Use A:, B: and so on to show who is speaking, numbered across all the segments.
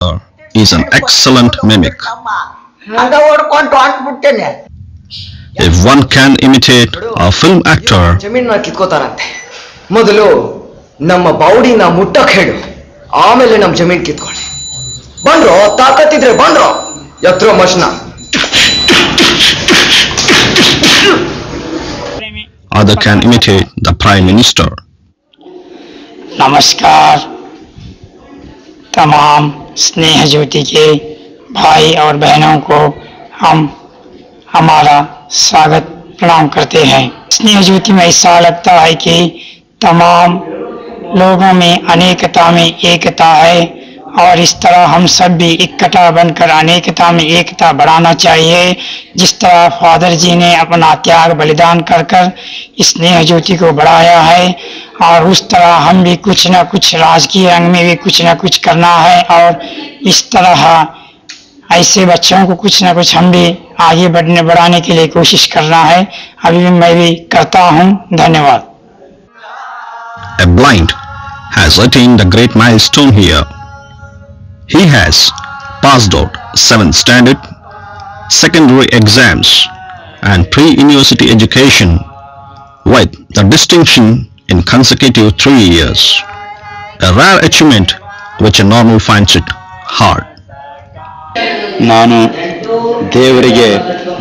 A: is an excellent mimic. If one can imitate a film actor,
B: ಜಮೀನ ಕಿತ್ಕೋತಾರಂತೆ. ಮೊದಲು ನಮ್ಮ ಬಾಡಿನ ಮುಟ್ಟಕ್ ಹೇಳು, ಆಮೇಲೆ ನಮ್ಮ ಜಮೀನ್ ಕಿತ್ಕೊಳ್ಳಿ. ಬಂದ್ರು ತಾಕತ್ತಿದ್ರೆ ಬಂದ್ರು ಎತ್ರೋ ಮಶ್ನ.
A: other can imitate the Prime Minister.
C: नमस्कार तमाम स्नेह ज्योति के भाई और बहनों को हम हमारा स्वागत प्रणाम करते हैं। स्नेह ज्योति में ऐसा लगता है कि तमाम लोगों में अनेकता में एकता है और इस तरह हम सब भी इकट्ठा बनकर अनेकता में एकता बढ़ाना चाहिए। जिस तरह फादर जी ने अपना त्याग बलिदान कर कर स्नेह ज्योति को बढ़ाया है और उस तरह हम भी कुछ न कुछ राजकीय रंग में भी कुछ न कुछ करना है और इस तरह ऐसे बच्चों को कुछ न कुछ हम भी आगे बढ़ाने के लिए कोशिश करना है। अभी भी मैं भी करता हूँ। धन्यवाद।
A: A blind has attained a great milestone here. He has passed out 7th standard, secondary exams and pre-university education with the distinction in consecutive 3 years. A rare achievement which a normal finds it hard.
D: ನಾನು ದೇವರಿಗೆ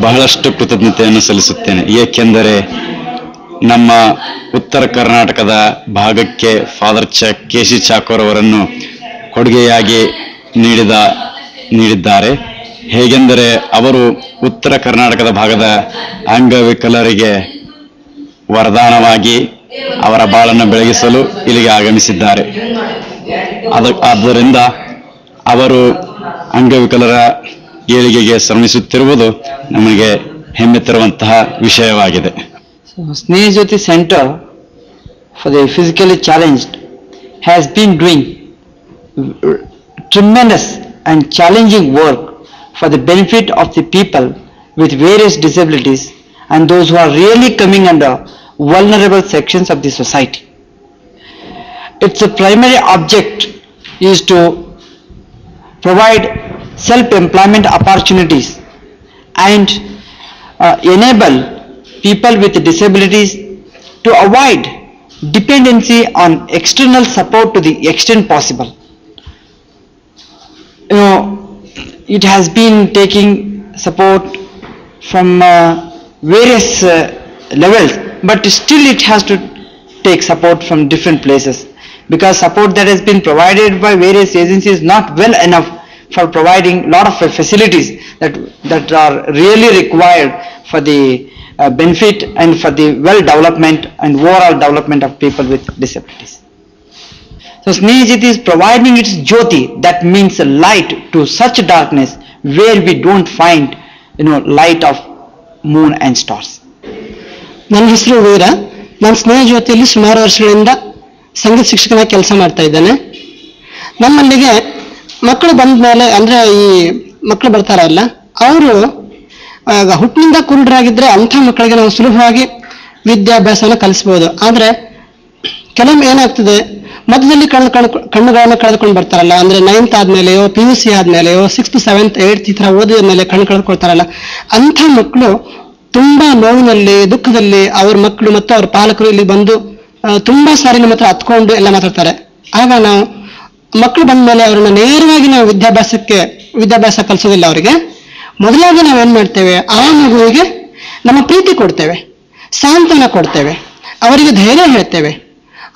D: ಬಹಳಷ್ಟು ಕೃತಜ್ಞತೆಯನ್ನು ಸಲ್ಲಿಸುತ್ತೇನೆ, ಏಕೆಂದರೆ ನಮ್ಮ ಉತ್ತರ ಕರ್ನಾಟಕದ ಭಾಗಕ್ಕೆ ಫಾದರ್ ಕೆ.ಸಿ. ಚಾಕೋರ್ ಅವರನ್ನು ಕೊಡುಗೆಯಾಗಿ ನೀಡಿದ್ದಾರೆ. ಹೇಗೆಂದರೆ ಅವರು ಉತ್ತರ ಕರ್ನಾಟಕದ ಭಾಗದ ಅಂಗವಿಕಲರಿಗೆ ವರದಾನವಾಗಿ ಅವರ ಬಾಳನ್ನು ಬೆಳಗಿಸಲು ಇಲ್ಲಿಗೆ ಆಗಮಿಸಿದ್ದಾರೆ. ಆದ್ದರಿಂದ ಅವರು ಅಂಗವಿಕಲರ ಏಳಿಗೆಗೆ ಶ್ರಮಿಸುತ್ತಿರುವುದು ನಮಗೆ ಹೆಮ್ಮೆ ತರುವಂತಹ ವಿಷಯವಾಗಿದೆ.
E: Sneha Jyoti Center for the Physically Challenged has been doing tremendous and challenging work for the benefit of the people with various disabilities and those who are really coming under vulnerable sections of the society. Its primary object is to provide self-employment opportunities and enable people with disabilities to avoid dependency on external support to the extent possible. It has been taking support from various levels, but still it has to take support from different places, because support that has been provided by various agencies is not well enough for providing a lot of facilities that are really required for the benefit and for the well development and overall development of people with disabilities. So Sneha Jyoti is providing its Jyoti, that means light to such darkness where we don't find light of moon and stars.
F: ನನ್ನ ಹೆಸರು ವೀರ. ನಾನು ಸ್ನೇಹ ಜ್ಯೋತಿಯಲ್ಲಿ ಸುಮಾರು ವರ್ಷಗಳಿಂದ ಸಂಗೀತ ಶಿಕ್ಷಕನಾಗಿ ಕೆಲಸ ಮಾಡ್ತಾ ಇದ್ದೇನೆ. ನಮ್ಮಲ್ಲಿಗೆ ಮಕ್ಕಳು ಬಂದ ಮೇಲೆ, ಅಂದರೆ ಈ ಮಕ್ಕಳು ಬರ್ತಾರಲ್ಲ, ಅವರು ಹುಟ್ಟಿನಿಂದ ಕುರುಡರಾಗಿದ್ದರೆ ಅಂಥ ಮಕ್ಕಳಿಗೆ ನಾವು ಸುಲಭವಾಗಿ ವಿದ್ಯಾಭ್ಯಾಸವನ್ನು ಕಲಿಸ್ಬೋದು. ಆದರೆ ಕೆಲವೊಮ್ಮೆ ಏನಾಗ್ತದೆ, ಮಧ್ಯದಲ್ಲಿ ಕಣ್ಣುಗಳನ್ನು ಕಳೆದುಕೊಂಡು ಬರ್ತಾರಲ್ಲ, ಅಂದರೆ 9th ಆದಮೇಲೆಯೋ PUC ಆದಮೇಲೆಯೋ 6th 7th 8th ಈ ಥರ ಓದಿದ ಮೇಲೆ ಕಣ್ಣು ಕಳೆದುಕೊಳ್ತಾರಲ್ಲ, ಅಂಥ ಮಕ್ಕಳು ತುಂಬ ನೋವಿನಲ್ಲಿ ದುಃಖದಲ್ಲಿ ಅವ್ರ ಮಕ್ಕಳು ಮತ್ತು ಅವ್ರ ಪಾಲಕರು ಇಲ್ಲಿ ಬಂದು ತುಂಬ ಸಾರಿ ನಮ್ಮ ಹತ್ರ ಹತ್ಕೊಂಡು ಎಲ್ಲ ಮಾತಾಡ್ತಾರೆ. ಆಗ ನಾವು ಮಕ್ಕಳು ಬಂದ ಮೇಲೆ ಅವ್ರನ್ನ ನೇರವಾಗಿ ನಾವು ವಿದ್ಯಾಭ್ಯಾಸ ಕಲಿಸೋದಿಲ್ಲ. ಅವರಿಗೆ ಮೊದಲಾಗಿ ನಾವೇನು ಮಾಡ್ತೇವೆ, ಆ ಮಗುವಿಗೆ ನಮ್ಮ ಪ್ರೀತಿ ಕೊಡ್ತೇವೆ, ಸಾಂತ್ವನ ಕೊಡ್ತೇವೆ, ಅವರಿಗೆ ಧೈರ್ಯ ಹೇಳ್ತೇವೆ.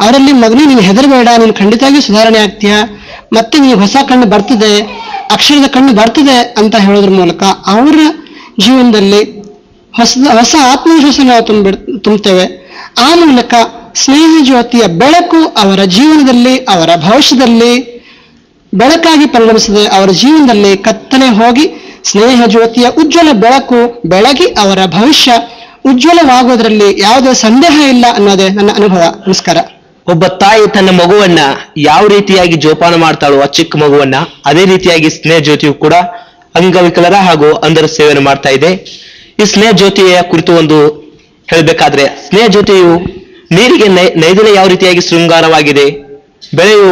F: ಅವರಲ್ಲಿ ಮಗನಿ ನೀನು ಹೆದರಬೇಡ, ನೀನು ಖಂಡಿತವಾಗಿಯೂ ಸುಧಾರಣೆ ಆಗ್ತೀಯ, ಮತ್ತೆ ನೀನು ಹೊಸ ಕಣ್ಣು ಬರ್ತದೆ, ಅಕ್ಷರದ ಕಣ್ಣು ಬರ್ತದೆ ಅಂತ ಹೇಳೋದ್ರ ಮೂಲಕ ಅವರ ಜೀವನದಲ್ಲಿ ಹೊಸ ಆತ್ಮವಿಶ್ವಾಸ ನಾವು ತುಂಬುತ್ತೇವೆ. ಆ ಮೂಲಕ ಸ್ನೇಹ ಜ್ಯೋತಿಯ ಬೆಳಕು ಅವರ ಜೀವನದಲ್ಲಿ, ಅವರ ಭವಿಷ್ಯದಲ್ಲಿ ಬೆಳಕಾಗಿ ಪರಿಣಮಿಸಿದೆ. ಅವರ ಜೀವನದಲ್ಲಿ ಕತ್ತಲೆ ಹೋಗಿ ಸ್ನೇಹ ಜ್ಯೋತಿಯ ಉಜ್ವಲ ಬೆಳಕು ಬೆಳಗಿ ಅವರ ಭವಿಷ್ಯ ಉಜ್ವಲವಾಗೋದ್ರಲ್ಲಿ ಯಾವುದೇ ಸಂದೇಹ ಇಲ್ಲ ಅನ್ನೋದೇ ನನ್ನ ಅನುಭವ. ನಮಸ್ಕಾರ.
G: ಒಬ್ಬ ತಾಯಿ ತನ್ನ ಮಗುವನ್ನ ಯಾವ ರೀತಿಯಾಗಿ ಜೋಪಾನ ಮಾಡ್ತಾಳೋ, ಆ ಚಿಕ್ಕ ಮಗುವನ್ನ, ಅದೇ ರೀತಿಯಾಗಿ ಸ್ನೇಹ ಜ್ಯೋತಿಯು ಕೂಡ ಅಂಗವಿಕಲರ ಹಾಗೂ ಅಂಧರ ಸೇವೆಯನ್ನು ಮಾಡ್ತಾ ಇದೆ. ಈ ಸ್ನೇಹ ಜ್ಯೋತಿಯ ಕುರಿತು ಒಂದು ಹೇಳಬೇಕಾದ್ರೆ, ಸ್ನೇಹ ಜ್ಯೋತಿಯು ನೀರಿಗೆ ನೈದಿಲೆ ಯಾವ ರೀತಿಯಾಗಿ ಶೃಂಗಾರವಾಗಿದೆ, ಬೆಳೆಯು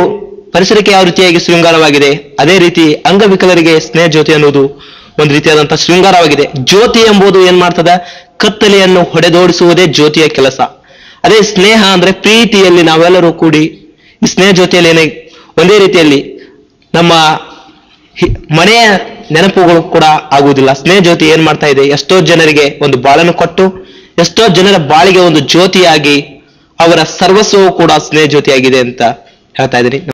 G: ಪರಿಸರಕ್ಕೆ ಯಾವ ರೀತಿಯಾಗಿ ಶೃಂಗಾರವಾಗಿದೆ, ಅದೇ ರೀತಿ ಅಂಗವಿಕಲರಿಗೆ ಸ್ನೇಹ ಜ್ಯೋತಿ ಅನ್ನೋದು ಒಂದು ರೀತಿಯಾದಂತಹ ಶೃಂಗಾರವಾಗಿದೆ. ಜ್ಯೋತಿ ಎಂಬುದು ಏನ್ ಮಾಡ್ತದ, ಕತ್ತಲೆಯನ್ನು ಹೊಡೆದೋಡಿಸುವುದೇ ಜ್ಯೋತಿಯ ಕೆಲಸ. ಅದೇ ಸ್ನೇಹ ಅಂದ್ರೆ ಪ್ರೀತಿಯಲ್ಲಿ ನಾವೆಲ್ಲರೂ ಕೂಡಿ ಈ ಸ್ನೇಹ ಜ್ಯೋತಿಯಲ್ಲಿ ಒಂದೇ ರೀತಿಯಲ್ಲಿ ನಮ್ಮ ಮನೆಯ ನೆನಪುಗಳು ಕೂಡ ಆಗುವುದಿಲ್ಲ. ಸ್ನೇಹ ಜ್ಯೋತಿ ಏನ್ ಮಾಡ್ತಾ ಇದೆ, ಎಷ್ಟೋ ಜನರಿಗೆ ಒಂದು ಬಾಳನ್ನು ಕೊಟ್ಟು ಎಷ್ಟೋ ಜನರ ಬಾಳಿಗೆ ಒಂದು ಜ್ಯೋತಿಯಾಗಿ ಅವರ ಸರ್ವಸ್ವವು ಕೂಡ ಸ್ನೇಹ ಜ್ಯೋತಿಯಾಗಿದೆ ಅಂತ ಹೇಳ್ತಾ ಇದ್ದೀನಿ.